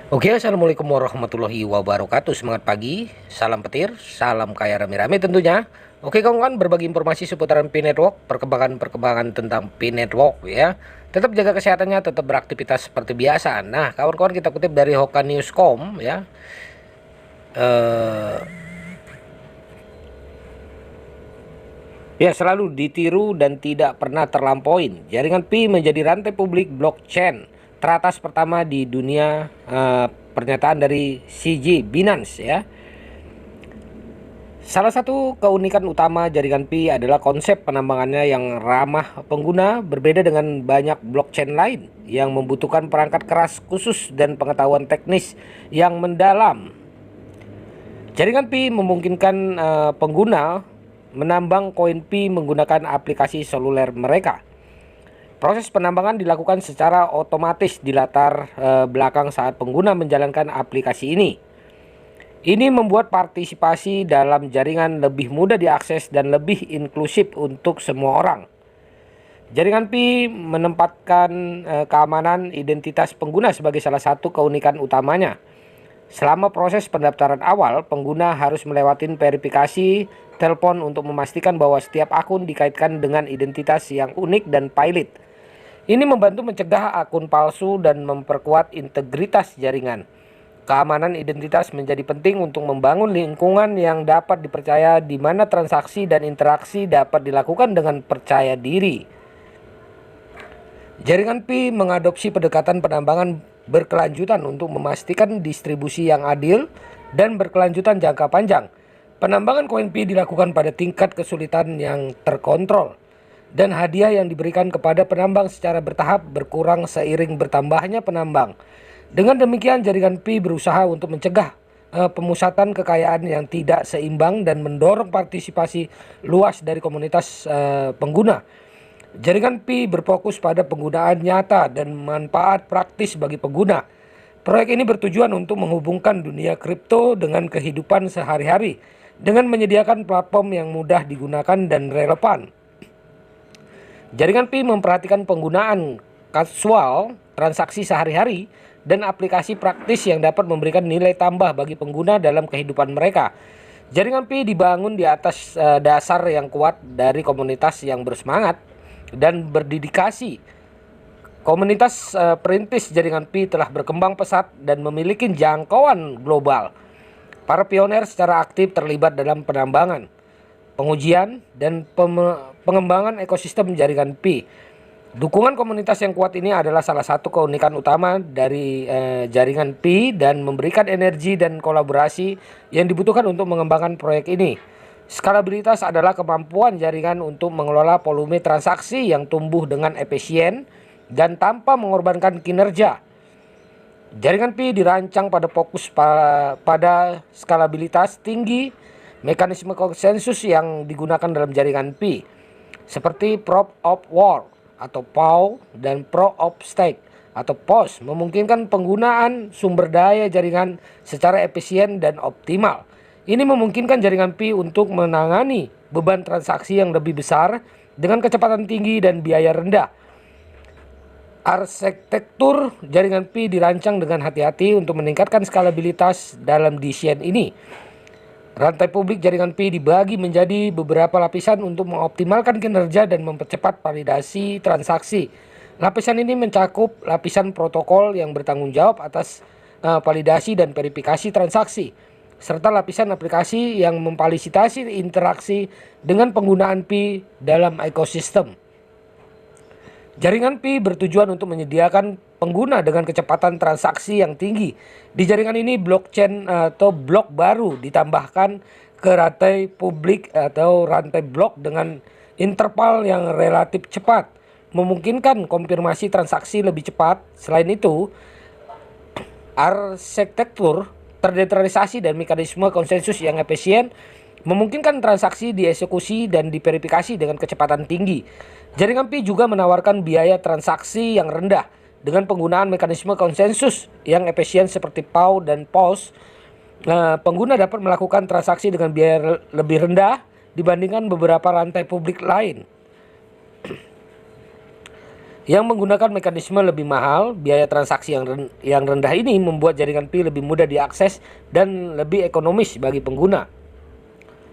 Oke, assalamualaikum warahmatullahi wabarakatuh. Semangat pagi, salam petir, salam kaya rame-rame tentunya. Oke kawan-kawan, berbagi informasi seputaran Pi Network, perkembangan-perkembangan tentang Pi Network ya. Tetap jaga kesehatannya, tetap beraktivitas seperti biasa. Nah, kawan-kawan, kita kutip dari Hoka Newscom ya. Ya, selalu ditiru dan tidak pernah terlampaui. Jaringan Pi menjadi rantai publik blockchain teratas pertama di dunia. Pernyataan dari CZ Binance ya. Salah satu keunikan utama jaringan Pi adalah konsep penambangannya yang ramah pengguna, berbeda dengan banyak blockchain lain yang membutuhkan perangkat keras khusus dan pengetahuan teknis yang mendalam. Jaringan Pi memungkinkan pengguna menambang koin Pi menggunakan aplikasi seluler mereka. Proses penambangan dilakukan secara otomatis di latar belakang saat pengguna menjalankan aplikasi ini. Ini membuat partisipasi dalam jaringan lebih mudah diakses dan lebih inklusif untuk semua orang. Jaringan Pi menempatkan keamanan identitas pengguna sebagai salah satu keunikan utamanya. Selama proses pendaftaran awal, pengguna harus melewati verifikasi telepon untuk memastikan bahwa setiap akun dikaitkan dengan identitas yang unik dan valid. Ini membantu mencegah akun palsu dan memperkuat integritas jaringan. Keamanan identitas menjadi penting untuk membangun lingkungan yang dapat dipercaya di mana transaksi dan interaksi dapat dilakukan dengan percaya diri. Jaringan Pi mengadopsi pendekatan penambangan berkelanjutan untuk memastikan distribusi yang adil dan berkelanjutan jangka panjang. Penambangan koin Pi dilakukan pada tingkat kesulitan yang terkontrol, dan hadiah yang diberikan kepada penambang secara bertahap berkurang seiring bertambahnya penambang. Dengan demikian, jaringan Pi berusaha untuk mencegah pemusatan kekayaan yang tidak seimbang dan mendorong partisipasi luas dari komunitas pengguna. Jaringan Pi berfokus pada penggunaan nyata dan manfaat praktis bagi pengguna. Proyek ini bertujuan untuk menghubungkan dunia kripto dengan kehidupan sehari-hari dengan menyediakan platform yang mudah digunakan dan relevan. Jaringan Pi memperhatikan penggunaan kasual, transaksi sehari-hari, dan aplikasi praktis yang dapat memberikan nilai tambah bagi pengguna dalam kehidupan mereka. Jaringan Pi dibangun di atas dasar yang kuat dari komunitas yang bersemangat dan berdedikasi. Komunitas perintis jaringan Pi telah berkembang pesat dan memiliki jangkauan global. Para pioner secara aktif terlibat dalam penambangan, pengujian, dan pengembangan ekosistem jaringan Pi. Dukungan komunitas yang kuat ini adalah salah satu keunikan utama dari jaringan Pi dan memberikan energi dan kolaborasi yang dibutuhkan untuk mengembangkan proyek ini. Skalabilitas adalah kemampuan jaringan untuk mengelola volume transaksi yang tumbuh dengan efisien dan tanpa mengorbankan kinerja. Jaringan Pi dirancang pada fokus pada skalabilitas tinggi, mekanisme konsensus yang digunakan dalam jaringan Pi, seperti Proof of Work atau POW dan Proof of Stake atau POS, memungkinkan penggunaan sumber daya jaringan secara efisien dan optimal. Ini memungkinkan jaringan Pi untuk menangani beban transaksi yang lebih besar dengan kecepatan tinggi dan biaya rendah. Arsitektur jaringan Pi dirancang dengan hati-hati untuk meningkatkan skalabilitas dalam desain ini. Rantai publik jaringan Pi dibagi menjadi beberapa lapisan untuk mengoptimalkan kinerja dan mempercepat validasi transaksi. Lapisan ini mencakup lapisan protokol yang bertanggung jawab atas validasi dan verifikasi transaksi, serta lapisan aplikasi yang memfasilitasi interaksi dengan penggunaan Pi dalam ekosistem. Jaringan Pi bertujuan untuk menyediakan pengguna dengan kecepatan transaksi yang tinggi. Di jaringan ini blockchain atau blok baru ditambahkan ke rantai publik atau rantai blok dengan interval yang relatif cepat, memungkinkan konfirmasi transaksi lebih cepat. Selain itu, arsitektur terdesentralisasi dan mekanisme konsensus yang efisien memungkinkan transaksi dieksekusi dan diverifikasi dengan kecepatan tinggi. Jaringan Pi juga menawarkan biaya transaksi yang rendah dengan penggunaan mekanisme konsensus yang efisien seperti POW dan POS. Pengguna dapat melakukan transaksi dengan biaya lebih rendah dibandingkan beberapa rantai publik lain. yang menggunakan mekanisme lebih mahal. Biaya transaksi yang rendah ini membuat jaringan Pi lebih mudah diakses dan lebih ekonomis bagi pengguna.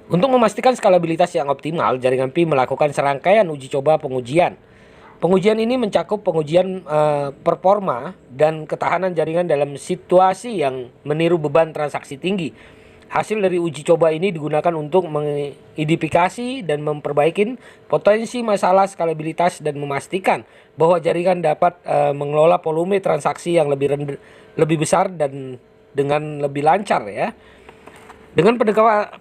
Untuk memastikan skalabilitas yang optimal, jaringan Pi melakukan serangkaian uji coba pengujian. Pengujian ini mencakup pengujian performa dan ketahanan jaringan dalam situasi yang meniru beban transaksi tinggi. Hasil dari uji coba ini digunakan untuk mengidentifikasi dan memperbaiki potensi masalah skalabilitas dan memastikan bahwa jaringan dapat mengelola volume transaksi yang lebih besar dan dengan lebih lancar ya. Dengan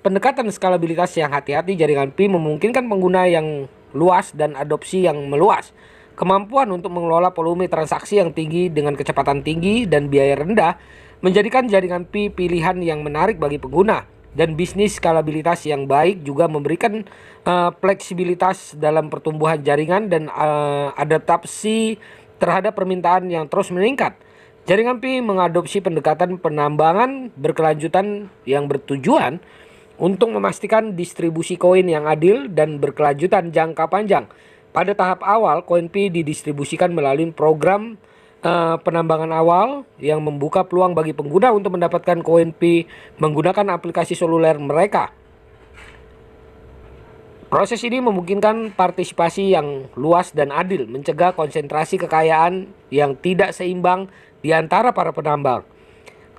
pendekatan skalabilitas yang hati-hati, jaringan Pi memungkinkan pengguna yang luas dan adopsi yang meluas. Kemampuan untuk mengelola volume transaksi yang tinggi dengan kecepatan tinggi dan biaya rendah menjadikan jaringan Pi pilihan yang menarik bagi pengguna, dan bisnis skalabilitas yang baik juga memberikan fleksibilitas dalam pertumbuhan jaringan dan adaptasi terhadap permintaan yang terus meningkat. Jaringan Pi mengadopsi pendekatan penambangan berkelanjutan yang bertujuan untuk memastikan distribusi koin yang adil dan berkelanjutan jangka panjang. Pada tahap awal, koin Pi didistribusikan melalui program penambangan awal yang membuka peluang bagi pengguna untuk mendapatkan koin Pi menggunakan aplikasi seluler mereka. Proses ini memungkinkan partisipasi yang luas dan adil, mencegah konsentrasi kekayaan yang tidak seimbang di antara para penambang.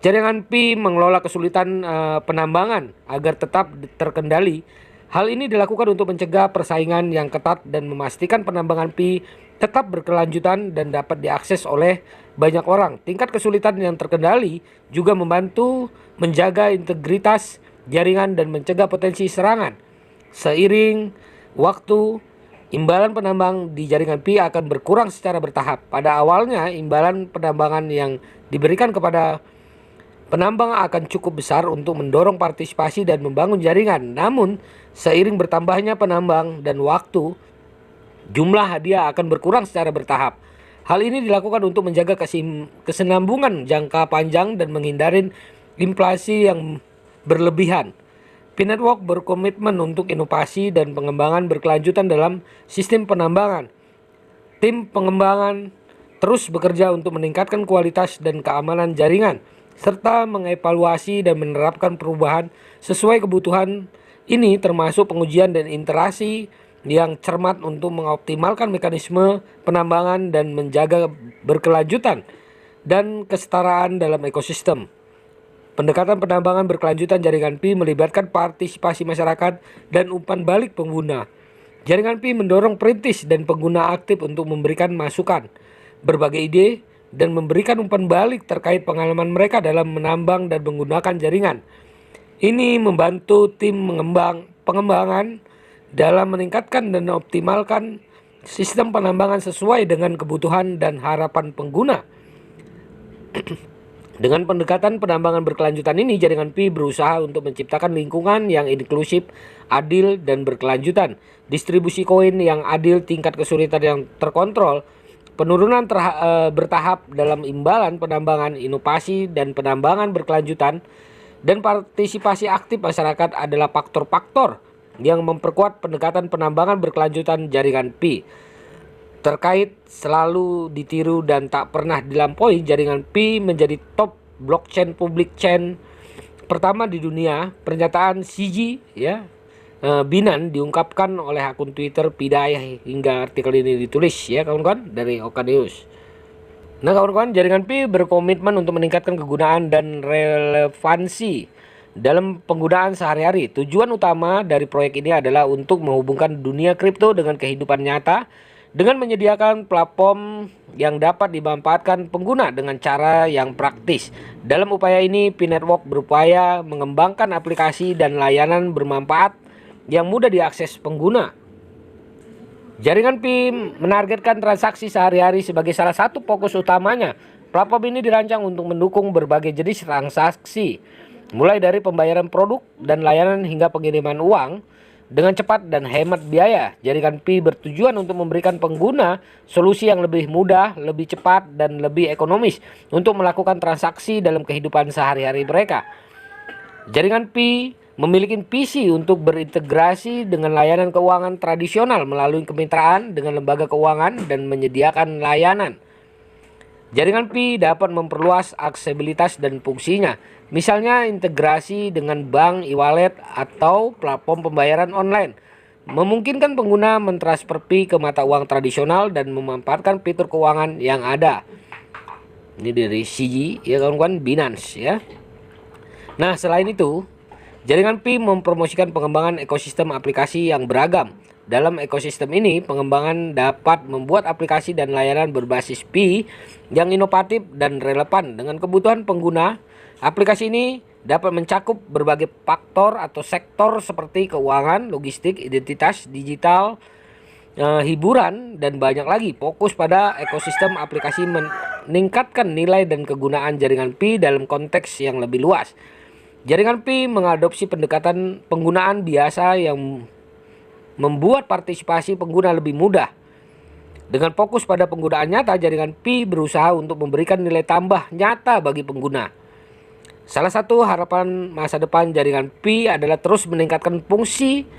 Jaringan Pi mengelola kesulitan penambangan agar tetap terkendali. Hal ini dilakukan untuk mencegah persaingan yang ketat dan memastikan penambangan Pi tetap berkelanjutan dan dapat diakses oleh banyak orang. Tingkat kesulitan yang terkendali juga membantu menjaga integritas jaringan dan mencegah potensi serangan. Seiring waktu, imbalan penambang di jaringan Pi akan berkurang secara bertahap. Pada awalnya, imbalan penambangan yang diberikan kepada penambang akan cukup besar untuk mendorong partisipasi dan membangun jaringan. Namun, seiring bertambahnya penambang dan waktu, jumlah hadiah akan berkurang secara bertahap. Hal ini dilakukan untuk menjaga kesinambungan jangka panjang dan menghindari inflasi yang berlebihan. Pi Network berkomitmen untuk inovasi dan pengembangan berkelanjutan dalam sistem penambangan. Tim pengembangan terus bekerja untuk meningkatkan kualitas dan keamanan jaringan, serta mengevaluasi dan menerapkan perubahan sesuai kebutuhan. Ini termasuk pengujian dan interaksi yang cermat untuk mengoptimalkan mekanisme penambangan dan menjaga berkelanjutan dan kesetaraan dalam ekosistem. Pendekatan penambangan berkelanjutan jaringan Pi melibatkan partisipasi masyarakat dan umpan balik pengguna. Jaringan Pi mendorong perintis dan pengguna aktif untuk memberikan masukan, berbagai ide, dan memberikan umpan balik terkait pengalaman mereka dalam menambang dan menggunakan jaringan. Ini membantu tim pengembangan dalam meningkatkan dan optimalkan sistem penambangan sesuai dengan kebutuhan dan harapan pengguna. Dengan pendekatan penambangan berkelanjutan ini, jaringan Pi berusaha untuk menciptakan lingkungan yang inklusif, adil, dan berkelanjutan. Distribusi koin yang adil, tingkat kesulitan yang terkontrol, penurunan bertahap dalam imbalan penambangan, inovasi dan penambangan berkelanjutan, dan partisipasi aktif masyarakat adalah faktor-faktor yang memperkuat pendekatan penambangan berkelanjutan jaringan Pi. Terkait selalu ditiru dan tak pernah dilampaui, jaringan Pi menjadi top blockchain public chain pertama di dunia. Pernyataan CZ Binan diungkapkan oleh akun Twitter Pidai hingga artikel ini ditulis ya kawan-kawan dari Oka News. Nah kawan-kawan, jaringan Pi berkomitmen untuk meningkatkan kegunaan dan relevansi dalam penggunaan sehari-hari. Tujuan utama dari proyek ini adalah untuk menghubungkan dunia kripto dengan kehidupan nyata dengan menyediakan platform yang dapat dimanfaatkan pengguna dengan cara yang praktis. Dalam upaya ini, Pi Network berupaya mengembangkan aplikasi dan layanan bermanfaat yang mudah diakses pengguna. Jaringan Pi menargetkan transaksi sehari-hari sebagai salah satu fokus utamanya. Platform ini dirancang untuk mendukung berbagai jenis transaksi, mulai dari pembayaran produk dan layanan hingga pengiriman uang dengan cepat dan hemat biaya. Jaringan Pi bertujuan untuk memberikan pengguna solusi yang lebih mudah, lebih cepat, dan lebih ekonomis untuk melakukan transaksi dalam kehidupan sehari-hari mereka. Jaringan Pi memiliki visi untuk berintegrasi dengan layanan keuangan tradisional melalui kemitraan dengan lembaga keuangan dan menyediakan layanan. Jaringan Pi dapat memperluas aksesibilitas dan fungsinya, misalnya integrasi dengan bank, e-wallet, atau platform pembayaran online, memungkinkan pengguna mentransfer Pi ke mata uang tradisional dan memanfaatkan fitur keuangan yang ada. Ini dari CG ya kawan-kawan, Binance ya. Nah, selain itu, jaringan Pi mempromosikan pengembangan ekosistem aplikasi yang beragam. Dalam ekosistem ini, pengembangan dapat membuat aplikasi dan layanan berbasis Pi yang inovatif dan relevan dengan kebutuhan pengguna. Aplikasi ini dapat mencakup berbagai faktor atau sektor seperti keuangan, logistik, identitas digital, hiburan, dan banyak lagi. Fokus pada ekosistem aplikasi meningkatkan nilai dan kegunaan jaringan Pi dalam konteks yang lebih luas. Jaringan Pi mengadopsi pendekatan penggunaan biasa yang membuat partisipasi pengguna lebih mudah. Dengan fokus pada penggunaan nyata, jaringan Pi berusaha untuk memberikan nilai tambah nyata bagi pengguna. Salah satu harapan masa depan jaringan Pi adalah terus meningkatkan fungsi.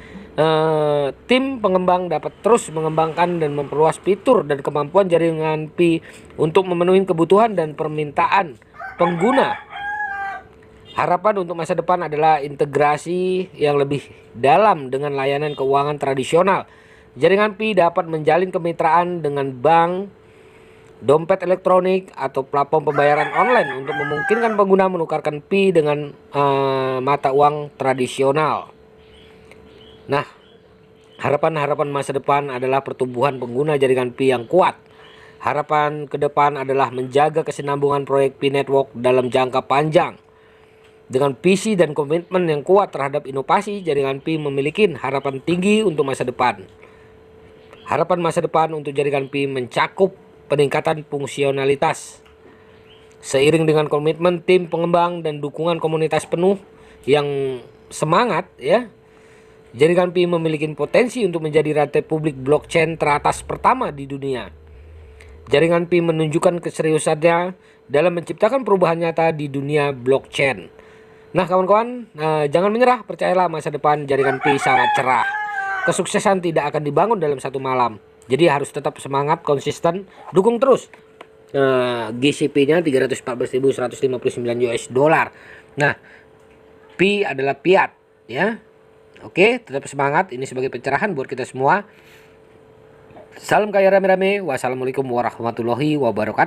Tim pengembang dapat terus mengembangkan dan memperluas fitur dan kemampuan jaringan Pi untuk memenuhi kebutuhan dan permintaan pengguna. Harapan untuk masa depan adalah integrasi yang lebih dalam dengan layanan keuangan tradisional. Jaringan Pi dapat menjalin kemitraan dengan bank, dompet elektronik, atau platform pembayaran online untuk memungkinkan pengguna menukarkan Pi dengan mata uang tradisional. Nah, harapan masa depan adalah pertumbuhan pengguna jaringan Pi yang kuat. Harapan ke depan adalah menjaga kesinambungan proyek Pi Network dalam jangka panjang. Dengan visi dan komitmen yang kuat terhadap inovasi, jaringan Pi memiliki harapan tinggi untuk masa depan. Harapan masa depan untuk jaringan Pi mencakup peningkatan fungsionalitas. Seiring dengan komitmen tim pengembang dan dukungan komunitas penuh yang semangat ya, jaringan Pi memiliki potensi untuk menjadi rantai publik blockchain teratas pertama di dunia. Jaringan Pi menunjukkan keseriusannya dalam menciptakan perubahan nyata di dunia blockchain. Nah kawan-kawan, jangan menyerah, percayalah masa depan jaringan Pi sangat cerah. Kesuksesan tidak akan dibangun dalam satu malam. Jadi harus tetap semangat, konsisten, dukung terus. GCP-nya 314.159 US dollar. Nah, Pi adalah fiat ya. Oke, tetap semangat. Ini sebagai pencerahan buat kita semua. Salam kaya rame-rame. Wassalamualaikum warahmatullahi wabarakatuh.